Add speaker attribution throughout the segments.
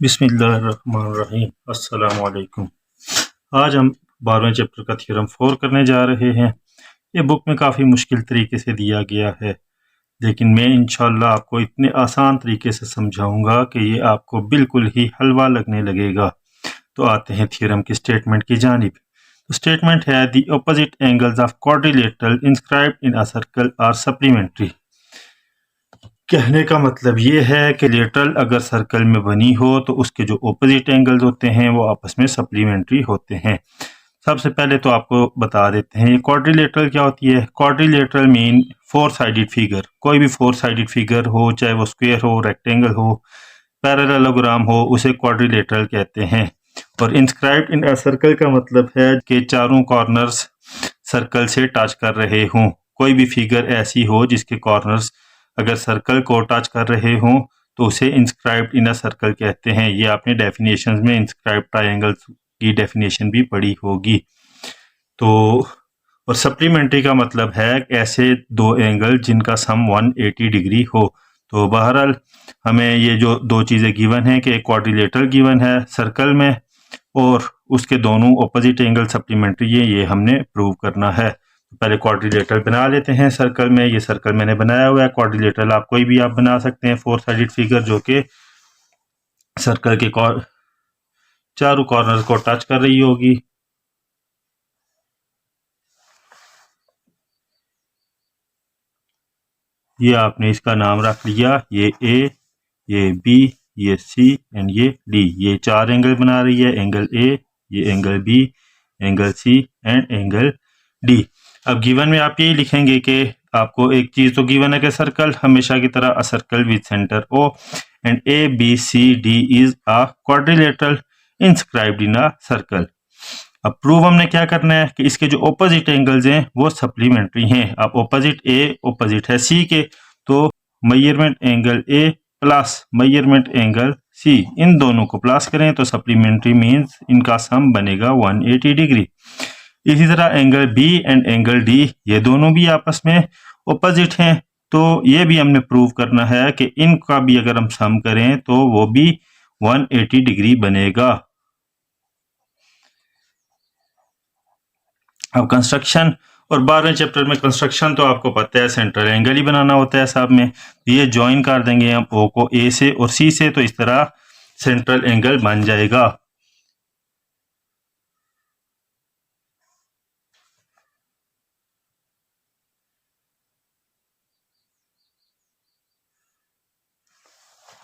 Speaker 1: बिस्मिल्लाहिर्रहमानिर्रहीम। अस्सलाम वालेकुम। आज हम 12वें चैप्टर का थ्योरम 4 करने जा रहे हैं। ये बुक में काफ़ी मुश्किल तरीके से दिया गया है, लेकिन मैं इंशाल्लाह आपको इतने आसान तरीके से समझाऊंगा कि ये आपको बिल्कुल ही हलवा लगने लगेगा। तो आते हैं थ्योरम की स्टेटमेंट की जानिब। तो स्टेटमेंट है the opposite angles of quadrilateral inscribed in a circle are supplementary. कहने का मतलब ये है कि लेटरल अगर सर्कल में बनी हो तो उसके जो ऑपोजिट एंगल्स होते हैं वो आपस में सप्लीमेंट्री होते हैं। सबसे पहले तो आपको बता देते हैं ये क्वाड्रिलेटरल क्या होती है। Quadrilateral mean four sided figure. कोई भी फोर साइडेड फिगर हो, चाहे वो स्क्वायर हो, रेक्टेंगल हो, पैरेललोग्राम हो, उसे क्वाड्रिलेटरल कहते हैं। और इंस्क्राइब्ड इन अ सर्कल का मतलब है कि चारों कॉर्नर्स सर्कल से टच कर रहे हों। कोई भी फिगर ऐसी हो जिसके कॉर्नर्स अगर सर्कल को टच कर रहे हों तो उसे इंस्क्राइब्ड इन अ सर्कल कहते हैं। ये आपने डेफिनेशंस में इंस्क्राइब्ड ट्रायंगल्स की डेफिनेशन भी पढ़ी होगी। तो और सप्लीमेंट्री का मतलब है ऐसे दो एंगल जिनका सम 180 डिग्री हो। तो बहरहाल हमें ये जो दो चीज़ें गिवन है कि एक क्वाड्रिलेटरल गिवन है सर्कल में और उसके दोनों ऑपोजिट एंगल सप्लीमेंट्री है, ये हमने प्रूव करना है। पहले क्वाड्रिलेटरल बना लेते हैं सर्कल में। ये सर्कल मैंने बनाया हुआ है। क्वाड्रिलेटरल आप कोई भी आप बना सकते हैं, फोर साइडेड फिगर जो कि सर्कल के चारों कॉर्नर को टच कर रही होगी। ये आपने इसका नाम रख लिया, ये ए, ये बी, ये सी एंड ये डी। ये चार एंगल बना रही है, एंगल ए, ये angle B, angle C and angle D. अब गिवन में आप यही लिखेंगे कि आपको एक चीज तो गिवन है कि सर्कल हमेशा की तरह a circle with centre O and A B C D is a quadrilateral inscribed in a circle. अब प्रूव हमने क्या करना है कि इसके जो ऑपोजिट एंगल्स हैं वो सप्लीमेंट्री हैं। अब ऑपोजिट ए ऑपोजिट है सी के, तो measurement angle A plus measurement angle C, इन दोनों को प्लस करें तो सप्लीमेंट्री मींस इनका सम बनेगा 180 डिग्री। इसी तरह angle B and angle D ये दोनों भी आपस में ऑपोजिट हैं, तो ये भी हमने प्रूव करना है कि इनका भी अगर हम सम करें तो वो भी 180 डिग्री बनेगा। अब कंस्ट्रक्शन, और 12वें चैप्टर में कंस्ट्रक्शन तो आपको पता है सेंट्रल एंगल ही बनाना होता है सब में। ये ज्वाइन कर देंगे हम ओ को ए से और सी से, तो इस तरह सेंट्रल एंगल बन जाएगा।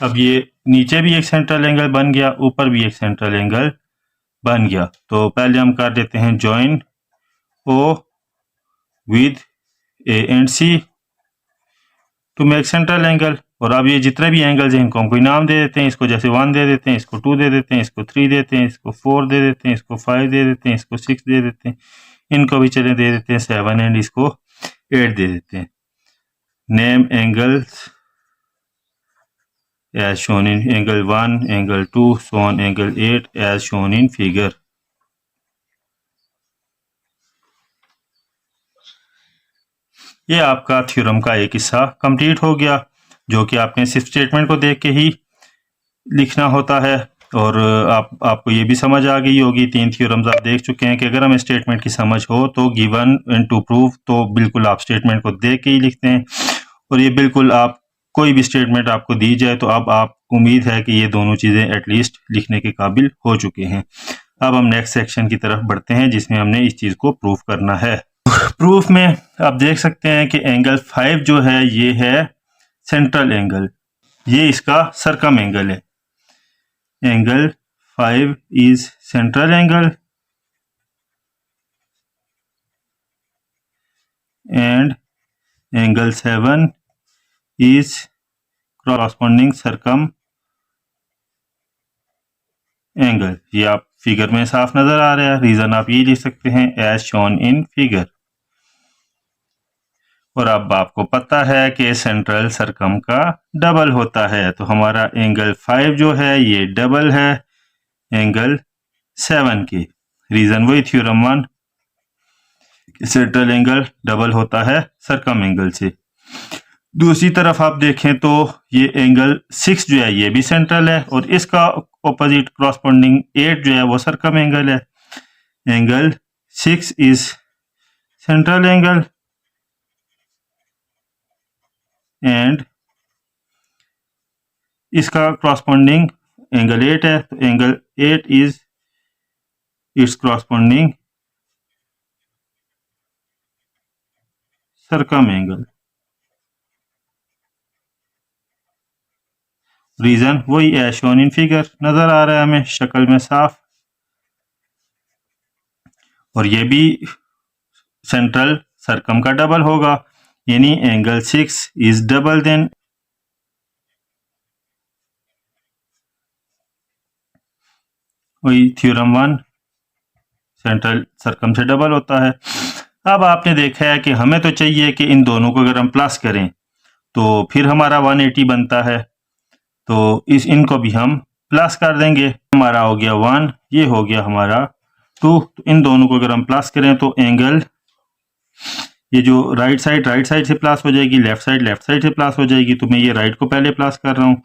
Speaker 1: अब ये नीचे भी एक सेंट्रल एंगल बन गया, ऊपर भी एक सेंट्रल एंगल बन गया। तो पहले हम कर देते हैं join O with A and C to make central angle. और अब ये जितने भी एंगल्स हैं इनको हम कोई नाम दे देते हैं। इसको जैसे 1 दे देते हैं, इसको 2 दे देते हैं, इसको 3 देते हैं, इसको 4 दे देते हैं, इसको 5 दे देते हैं, इसको 6 दे देते हैं, इनको भी चले दे देते हैं 7 एंड इसको 8 दे देते हैं। Name angles as shown in angle 1, angle 2, so on angle 8 as shown in figure। ये आपका थ्योरम का एक हिस्सा कंप्लीट हो गया, जो कि आपने सिर्फ स्टेटमेंट को देख के ही लिखना होता है। और आपको ये भी समझ आ गई होगी, 3 थ्योरम्स आप देख चुके हैं कि अगर हमें स्टेटमेंट की समझ हो तो गिवन एंड टू प्रूव तो बिल्कुल आप स्टेटमेंट को देख के ही लिखते हैं। और ये बिल्कुल आप कोई भी स्टेटमेंट आपको दी जाए तो अब आप उम्मीद है कि ये दोनों चीज़ें एटलीस्ट लिखने के काबिल हो चुके हैं। अब हम नेक्स्ट सेक्शन की तरफ बढ़ते हैं जिसमें हमने इस चीज़ को प्रूफ करना है। प्रूफ में आप देख सकते हैं कि एंगल 5 जो है ये है सेंट्रल एंगल, ये इसका सरकम एंगल है। Angle 5 is central angle and angle 7 is corresponding circum angle. ये आप फिगर में साफ नजर आ रहा है। रीजन आप ये लिख सकते हैं एज शोन इन फिगर। और अब आपको पता है कि सेंट्रल सरकम का डबल होता है, तो हमारा एंगल 5 जो है ये डबल है एंगल 7 की। रीजन वही थ्योरम 1, सेंट्रल एंगल डबल होता है सरकम एंगल से। दूसरी तरफ आप देखें तो ये एंगल 6 जो है ये भी सेंट्रल है और इसका ऑपोजिट क्रॉसपोंडिंग 8 जो है वो सर्कम एंगल है। Angle 6 is central angle and इसका क्रॉसपोंडिंग एंगल 8 है, तो angle 8 is its corresponding circum angle. Reason वही एज शोन इन फिगर, नजर आ रहा है हमें शक्ल में साफ। और ये भी सेंट्रल सर्कम का डबल होगा, यानी एंगल 6 इज डबल देन वही थ्योरम 1 सेंट्रल सर्कम से डबल होता है। अब आपने देखा है कि हमें तो चाहिए कि इन दोनों को अगर हम प्लस करें तो फिर हमारा 180 बनता है, तो इनको भी हम प्लस कर देंगे। हमारा हो गया 1, ये हो गया हमारा 2, तो इन दोनों को अगर हम प्लस करें तो एंगल ये जो राइट साइड से प्लस हो जाएगी, लेफ्ट साइड से प्लस हो जाएगी, तो मैं ये राइट को पहले प्लस कर रहा हूँ।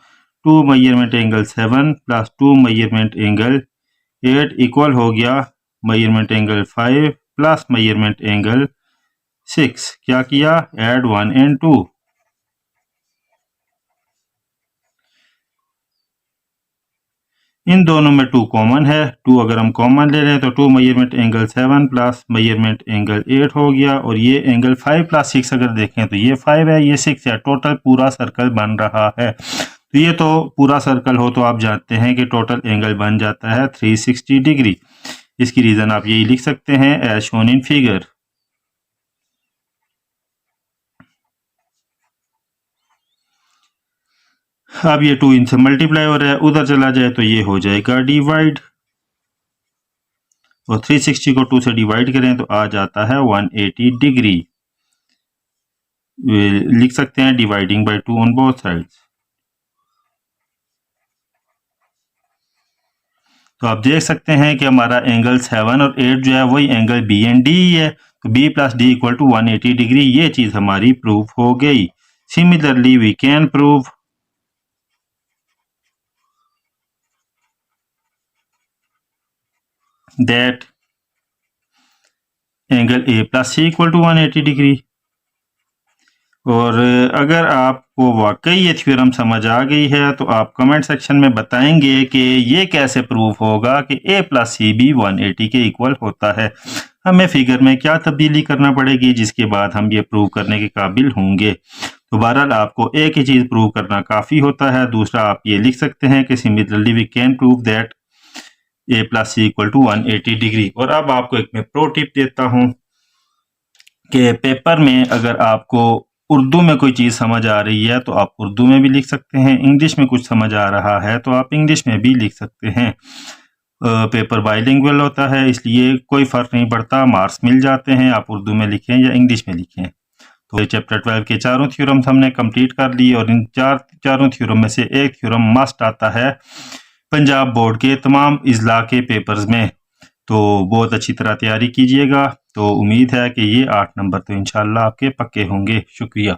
Speaker 1: 2 measurement angle 7 plus 2 measurement angle 8 equal हो गया measurement angle 5 plus measurement angle 6। क्या किया, ऐड 1 एंड 2। इन दोनों में 2 कॉमन है, 2 अगर हम कॉमन ले रहे हैं तो 2 measurement angle 7 plus measurement angle 8 हो गया। और ये एंगल 5 प्लस 6 अगर देखें तो ये 5 है, ये 6 है, टोटल पूरा सर्कल बन रहा है। तो ये तो पूरा सर्कल हो तो आप जानते हैं कि टोटल एंगल बन जाता है 360 डिग्री। इसकी रीजन आप यही लिख सकते हैं एज शोन इन फिगर। अब ये 2 इनसे मल्टीप्लाई हो रहा है, उधर चला जाए तो ये हो जाएगा डिवाइड, और 360 को 2 से डिवाइड करें तो आ जाता है 180 डिग्री। लिख सकते हैं dividing by 2 on both sides. तो आप देख सकते हैं कि हमारा एंगल 7 और 8 जो है वही एंगल बी एंड डी है, तो B plus D equal to 180 degree. ये चीज हमारी प्रूफ हो गई। Similarly we can prove that angle A plus C equal to 180 degree. और अगर आपको वाकई ये थ्योरम समझ आ गई है तो आप कमेंट सेक्शन में बताएंगे कि ये कैसे प्रूफ होगा कि a प्लस सी भी 180 के इक्वल होता है। हमें फिगर में क्या तब्दीली करना पड़ेगी जिसके बाद हम ये प्रूव करने के काबिल होंगे। तो बहरहाल आपको एक ही चीज़ प्रूव करना काफ़ी होता है। दूसरा आप ये लिख सकते हैं कि similarly we can prove that a plus C equal to 180 degree. और अब आपको एक मैं प्रो टिप देता हूँ कि पेपर में अगर आपको उर्दू में कोई चीज़ समझ आ रही है तो आप उर्दू में भी लिख सकते हैं, इंग्लिश में कुछ समझ आ रहा है तो आप इंग्लिश में भी लिख सकते हैं। पेपर बाइलिंगुअल होता है इसलिए कोई फ़र्क नहीं पड़ता, मार्क्स मिल जाते हैं, आप उर्दू में लिखें या इंग्लिश में लिखें। तो चैप्टर 12 के चारों थ्योरम्स हमने कंप्लीट कर लिए और इन चारों थ्योरम में से एक थ्योरम मस्ट आता है पंजाब बोर्ड के तमाम इजला के पेपर्स में। तो बहुत अच्छी तरह तैयारी कीजिएगा। तो उम्मीद है कि ये 8 नंबर तो इंशाल्लाह आपके पक्के होंगे। शुक्रिया।